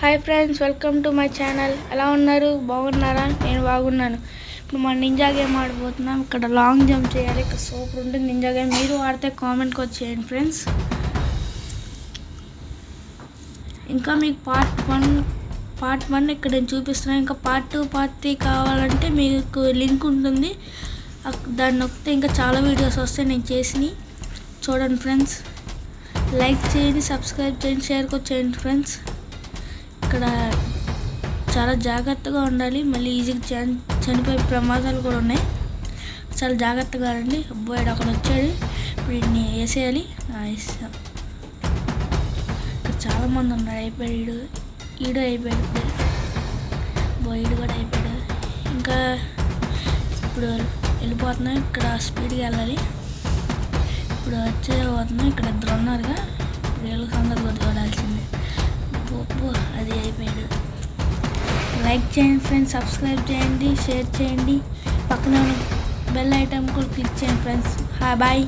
Hi friends, welcome to my channel. ఎలా ఉన్నారు? బాగున్నారా? నేను బాగున్నాను. ఇప్పుడు మనం నింజా గేమ్ ఆడిపోతున్నాం. ఇక్కడ లాంగ్ జంప్ చేయాలి. ఇక్కడ సూపర్ ఉంటుంది నింజా గేమ్. మీరు ఆడితే కామెంట్కి వచ్చేయండి ఫ్రెండ్స్. ఇంకా మీకు పార్ట్ వన్ ఇక్కడ నేను చూపిస్తున్నాను. ఇంకా పార్ట్ 2 పార్ట్ 3 కావాలంటే మీకు లింక్ ఉంటుంది. దాన్ని నొక్కితే ఇంకా చాలా వీడియోస్ వస్తాయి నేను చేసినవి. చూడండి ఫ్రెండ్స్. లైక్ చేయండి, సబ్స్క్రైబ్ చేయండి, షేర్ కూడా చేయండి ఫ్రెండ్స్. ఇక్కడ చాలా జాగ్రత్తగా ఉండాలి. మళ్ళీ ఈజీగా చనిపోయే ప్రమాదాలు కూడా ఉన్నాయి. చాలా జాగ్రత్తగా రండి. అబ్బాయి అక్కడ వచ్చాడు. ఇప్పుడు వీడిని వేసేయాలి. ఇక్కడ చాలామంది ఉన్నారు. అయిపోయాడు. ఈడు అయిపోయాడు. ఈడు కూడా అయిపోయాడు. ఇంకా ఇప్పుడు వెళ్ళిపోతున్నాం. ఇక్కడ స్పీడ్గా వెళ్ళాలి. ఇప్పుడు వచ్చేపోతున్నాం. ఇక్కడ ఇద్దరు ఉన్నారుగా. వీళ్ళకి అందరు కూడా చూడాల్సిందే. అది అయిపోయాడు. లైక్ చేయండి ఫ్రెండ్స్, సబ్స్క్రైబ్ చేయండి, షేర్ చేయండి, పక్కన బెల్ ఐకాన్ కూడా క్లిక్ చేయండి ఫ్రెండ్స్. బాయ్.